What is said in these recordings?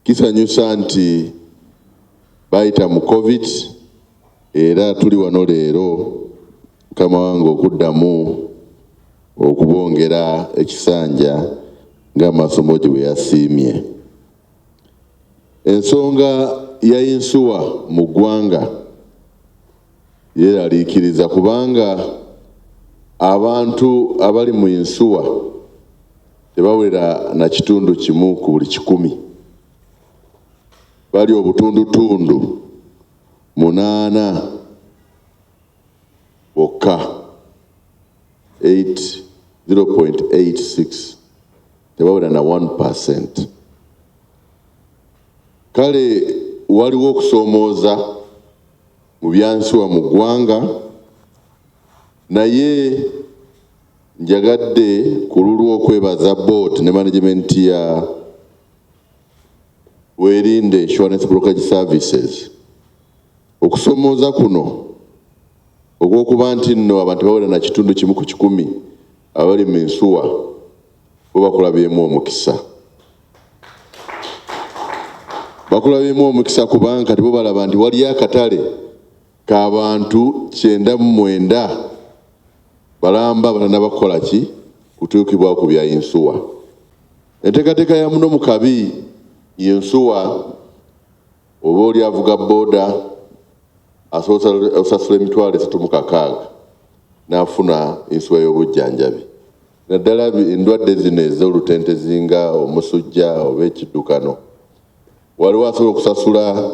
Kisanyusa nti bayita mu COVID era tuli wano leero Mukama wange okuddamu okubongera ekisanja ng'amasomo gye bwe yasiimye. Ensonga ya yinsuwa mu ggwanga yeeraliikiriza kubanga abantu abali mu yinsuwa tebawera na kitundu kimu ku buli 100. Bali obutundutundu 8 bokka 0.86 tebawera na 1%. Kale waliwo okusoomooza mu byansuwa mu ggwanga, naye njagadde ku lulwo okwebaza board ne management ya Weerinde Insurance Brokerage Services okusoomooza kuno ogw'okuba nti nno abantu bawera na kitundu kimu ku 100 abali mu nsuwa bo bakulabyemu omukisa. Bakulabyemu omukisa kubanga tibo balaba nti wali akatale k'abantu 99 balamba balana bakola ki kutuukibwa ku bya yinsuwa. Enteekateeka ya muno mu kabi yinsuwa oba oli avuga booda asasula emitwalo 36 n'afuna insuwa y'obujjanjabi. Naddala endwadde zino ez'olutente zinga omusujja oba ekiddukano waliwo asobola okusasula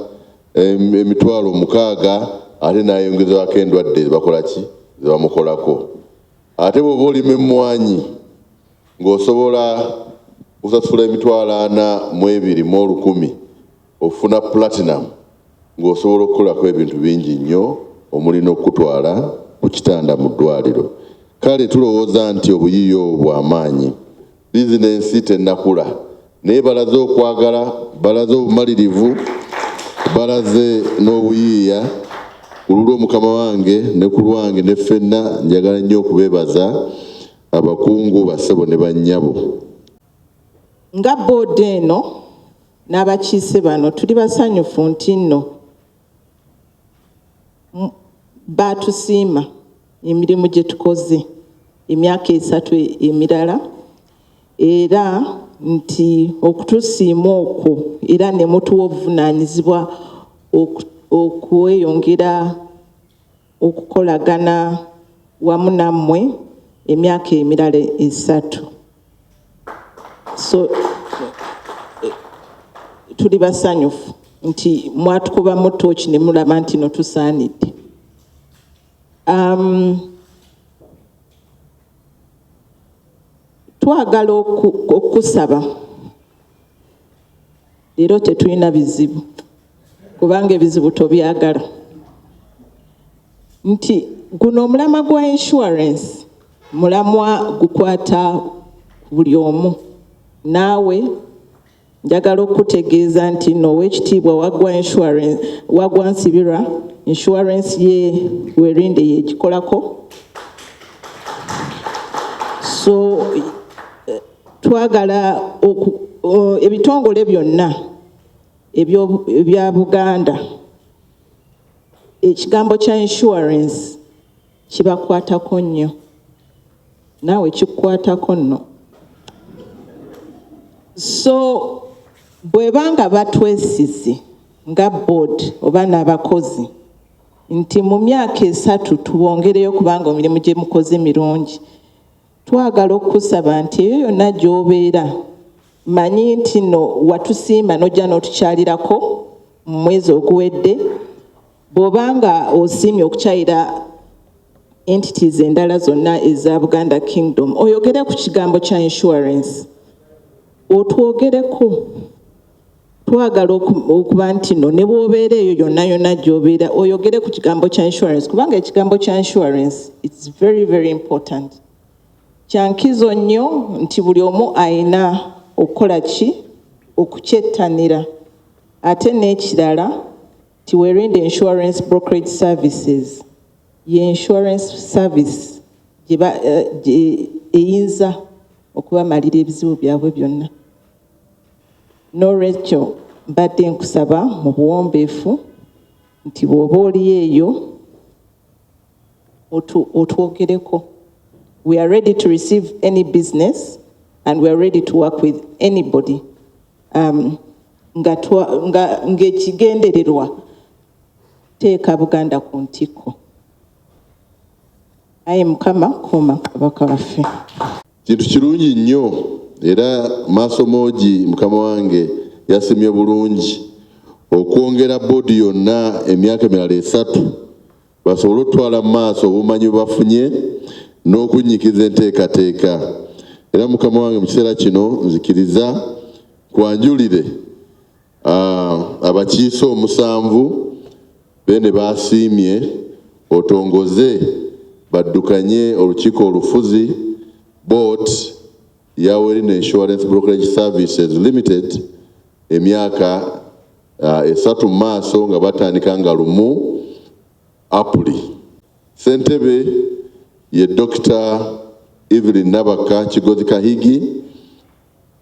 emitwalo 60 ate n'ayongezako endwadde bakola ki zebamukolako. Ate bw'oba olima emmwanyi ng'osobola kusasula emitwalo 42,100 ofuna platinum ng'osobola okukolako ebintu bingi nnyo omulina okutwala ku kitanda mu ddwaliro. Kale tulowooza nti obuyiiya bw'amaanyi, bizinensi tennakula naye balaze okwagala, balaze obumalirivu, balaze n'obuyiiya. Ku lulwo Mukama wange ne ku lwange ne ffenna njagala nnyo okubeebaza abakungu bassebo ne bannyabo. Nga boodi eno n'abakiise bano tuli basanyufu nti nno baatusiima emirimu gye tukoze emyaka 3 emirala, era nti okutusiima okwo era ne mutuwa obuvunaanyizibwa okweyongera okukolagana wamu nammwe emyaka emirala 3. So tuli basanyufu nti mwatukubamu ttooki ne mulaba nti no tusaanidde. Twagala okusaba leero tetulina bizibu kubanga ebizibu tobyagala, nti guno omulamwa gwa insurance mulamwa gukwata buli omu. Naawe njagala okutegeeza nti no Oweekitiibwa Waggwa Nsibirwa insurance ye Weerinde yegikolako. So twagala ebitongole byonna ebya Buganda ekigambo kya insurance kibakwatako nnyo, naawe kikukwatako nno. So bwebanga batwesize nga board oba n'abakozi nti mu myaka 3 tubongereyo kubanga emirimu gye mukoze mirungi, twagala okusaba nti eyo yonna gy'obeera manyi nti no watusiima n'ojja n'otukyalirako mu mwezi oguwedde. Bw'obanga osiimye okukyalira entities endala zonna eza Buganda Kingdom, oyogere ku kigambo kya insurance, otwogereko. Twagala okuba nti no ne bw'obeera eyo yonna yonna gy'obeera oyogere ku kigambo kya insurance kubanga ekigambo kya insurance it's very very important. Kyankizo nnyo nti buli omu ayina okukola ki okukyettanira. Ate n'ekirala ti Weerinde Insurance Brokerage Services ye insurance service eyinza okubamalira ebizibu byabwe byonna. N'olwekyo mbadde nkusaba mu buwombeefu nti bw'oba oli eyo otwogereko. We are ready to receive any business and we are ready to work with anybody. Ng'ekigendererwa teeka Buganda ku ntikko. Aye Mukama kuuma Kabaka waffe. Kintu kirungi nnyo era maaso moogi Mukama wange yasimye bulungi okwongera boodi yonna emyaka emirala 3 basobole okutwala mu maaso obumanyi bafunye n'okunnyikiza enteekateeka. Era Mukama wange mu kiseera kino nzikiriza kwanjulire abakiise 7 bene basiimye otongoze baddukanye olukiiko olufuzi board ya Weerinde Insurance Brokerage Services Limited emyaka 3 mu maaso nga batandika nga 1 April. Ssentebe ye Dr. Evelyn Nabaka Kigozi Kahigi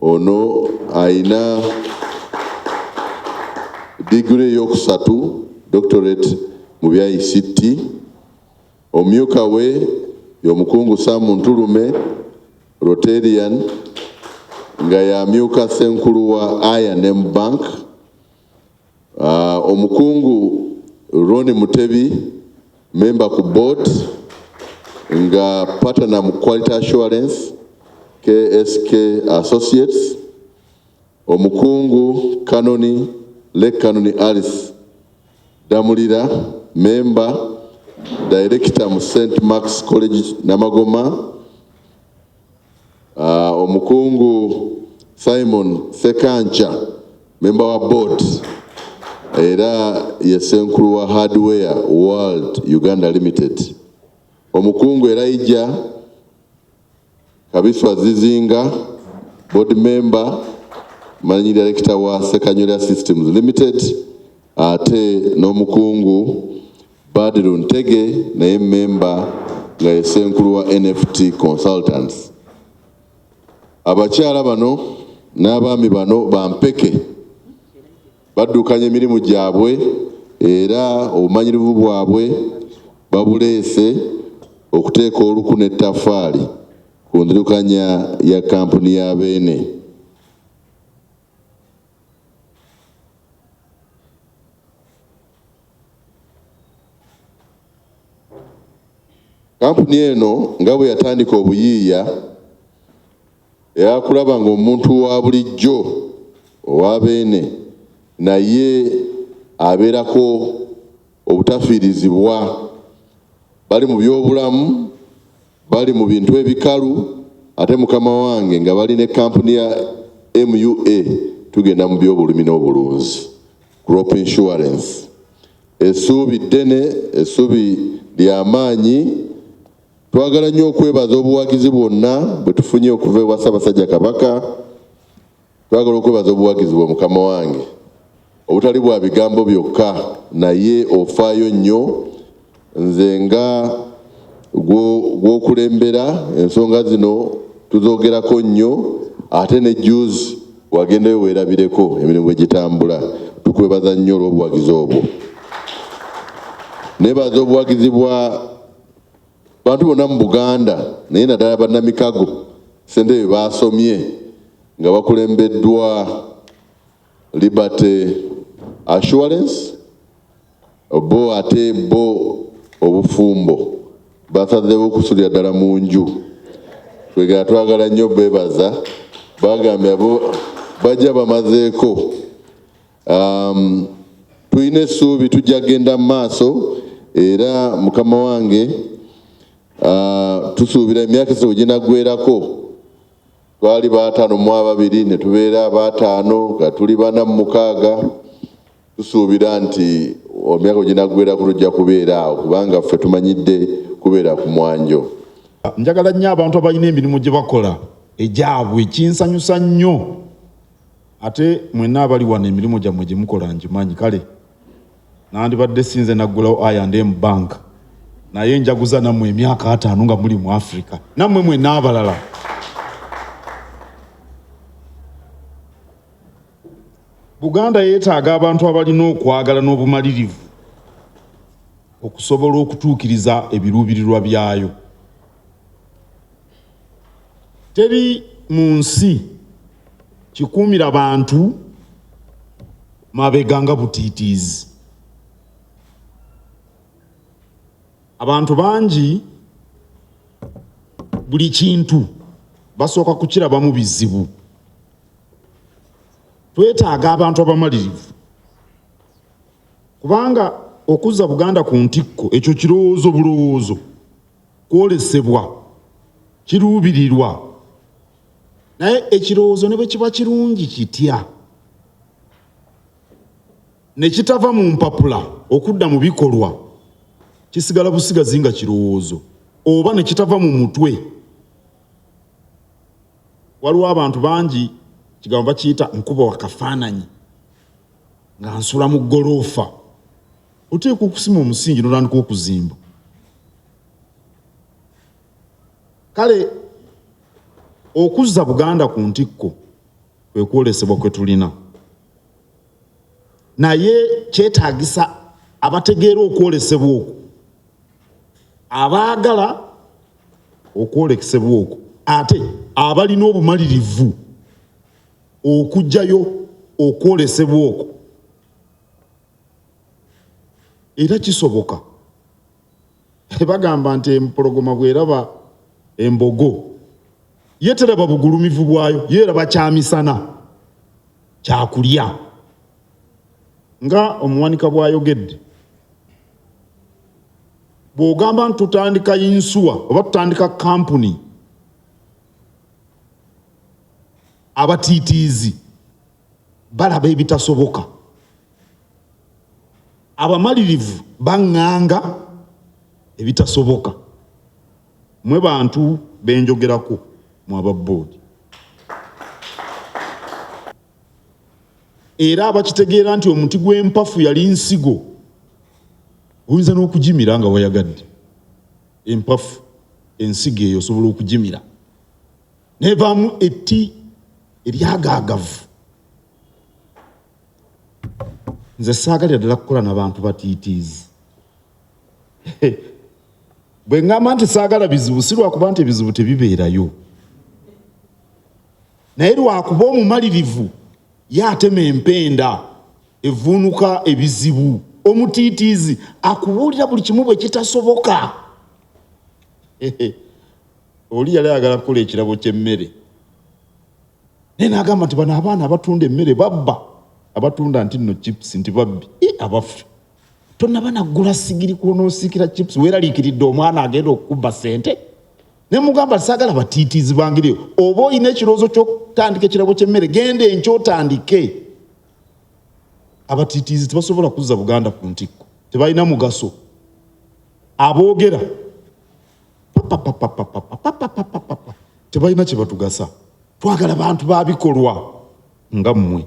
ono aina degree yokusatu doctorate mu bya ICT. Omyuka we y'omukungu Sam Ntulume Rotarian nga yamyuka Ssenkulu wa I&M Bank. Omukungu Ronnie Mutebi member ku board nga partner mu Quality Assurance KSK Associates. Omukungu Lake Kanoni Alice Damulira member director mu St. Mark's College Namagoma. Omukungu Simon Sekancha member wa board era ye Ssenkulu wa Hardware World Uganda Limited. Omukungu Elijah Kabiswa Zizinga board member managing director wa Sekanyolya Systems Limited. Ate n'omukungu Badiru Ntege naye member nga ye Ssenkulu wa NFT Consultants. Abakyala bano n'abaami bano bampeke baddukanya emirimu gyabwe era obumanyirivu bwabwe babuleese okuteeka oluku n'ettaffaali ku nzirukanya ya kampuni ya Beene. Kampuni eno nga bwe yatandika obuyiiya yakulaba ng'omuntu wa bulijjo owa Beene naye abeerako obutafiirizibwa, bali mu byobulamu, bali mu bintu ebikalu, ate Mukama wange nga bali ne kampuni ya MUA tugenda mu byobulimi n'obulunzi crop insurance. Essuubi ddene, essuubi ly'amaanyi. Twagala nnyo okwebaza obuwagizi bwonna bwe tufunye okuva ewa Ssaabasajja Kabaka. Twagala okwebaza obuwagizi bwa Mukama wange obutali bwa bigambo byokka naye ofaayo nnyo. Nze nga gw'okulembera ensonga zino tuzoogerako nnyo, ate ne juzi wagendayo weerabireko emirimu bwe gitambula. Tukwebaza nnyo olw'obuwagizi obwo. Neebaza obuwagizi bwa bantu bonna mu Buganda naye naddala bannamikago ssentebe baasomye nga bakulembeddwa Liberty Assurance bo ate bo obufumbo basazeewo okusulira ddala mu nju. Twegera twagala nnyo beebaza, bagambye abo bajja bamazeeko. Tulina essuubi tujja genda mu maaso era Mukama wange tusuubira emyaka 3 ginaggweerako. Twali 5 ne tubeera 5 nga tuli 46. Tusuubira nti emyaka ginaggweerako tujja kubeera awo kubanga ffe tumanyidde kubeera ku mwanjo. Njagala nnyo abantu abalina emirimu gye bakola egyabwe ekinsanyusa nnyo. Ate mwenna abali wano emirimu gyammwe gye mukola ngimanyi. Kale nandibadde sinze naggulawo I&M Bank naye njaguza nammwe emyaka 5 nga muli mu Africa. Nammwe mwenna abalala Buganda yeetaaga abantu abalina okwagala n'obumalirivu okusobola okutuukiriza ebiruubirirwa byayo. Teri mu nsi kikuumira bantu mabega nga butiitiizi. Abantu bangi buli kintu basooka kukirabamu bizibu. Twetaaga abantu abamalirivu kubanga okuzza Buganda ku ntikko ekyo kirowoozo bulowoozo, kwolesebwa, kiruubirirwa. Naye ekirowoozo ne bwe kiba kirungi kitya ne kitava mu mpapula okudda mu bikolwa, kisigala busigazi nga kirowoozo, oba ne kitava mu mutwe. Waliwo abantu bangi kigambo bakiyita nkuba wa kafaananyi nga nsula mu ggoloofa. Oteekwa okusima omusingi n'otandika okuzimba. Kale okuzza Buganda ku ntikko kwe kwolesebwa kwe tulina. Naye kyetaagisa abategeera okwolesebwa okwo, abaagala okwolesebwa okwo, ate abalina obumalirivu okujjayo okwolesebwa okwo. Era kisoboka. Bagamba nti empologoma bw'eraba embogo ye teraba bugulumivu bwayo, yeeraba kyamisana kyakulya. Nga omuwanika bw'ayogedde, bw'ogamba nti tutandika yinsuwa oba tutandika kampuni, abatiitiizi balaba ebitasoboka, abamalirivu baŋŋanga ebitasoboka. Mwe bantu benjogerako mu aba Bboodi. Era abakitegeera nti omuti gw'empafu yali nsigo, oyinza n'okugimira nga wayagadde. Empafu ensigo eyo osobola okugimira nevaamu etti eryagaagavu. Nze saagalira ddala kukola n'abantu batiitiizi. Bwe ŋŋamba nti saagala bizibu, si lwakuba nti ebizibu tebibeerayo, naye lwakuba omumalirivu yaatema empenda evvuunuka ebizibu. Omutiitiizi akubuulira buli kimu bwe kitasoboka. Oli yali ayagala kukola ekirabo ky'emmere, naye n'agamba nti bano abaana abatunda emmere babba, abatunda nti nno chips nti babbi. Abafu tonnaba naggula sigiri kw'onoosiikira chips weeraliikiridde omwana agenda okukubba ssente. Ne mugamba saagala batiitiizi bangereyo. Oba olina ekirowoozo ky'okutandika ekirabo ky'emmere, genda enkya otandike. Abatiitiizi tebasobola kuzza Buganda ku ntikko, tebalina mugaso. Aboogera tebalina kye batugasa. Twagala bantu ba bikolwa nga mmwe.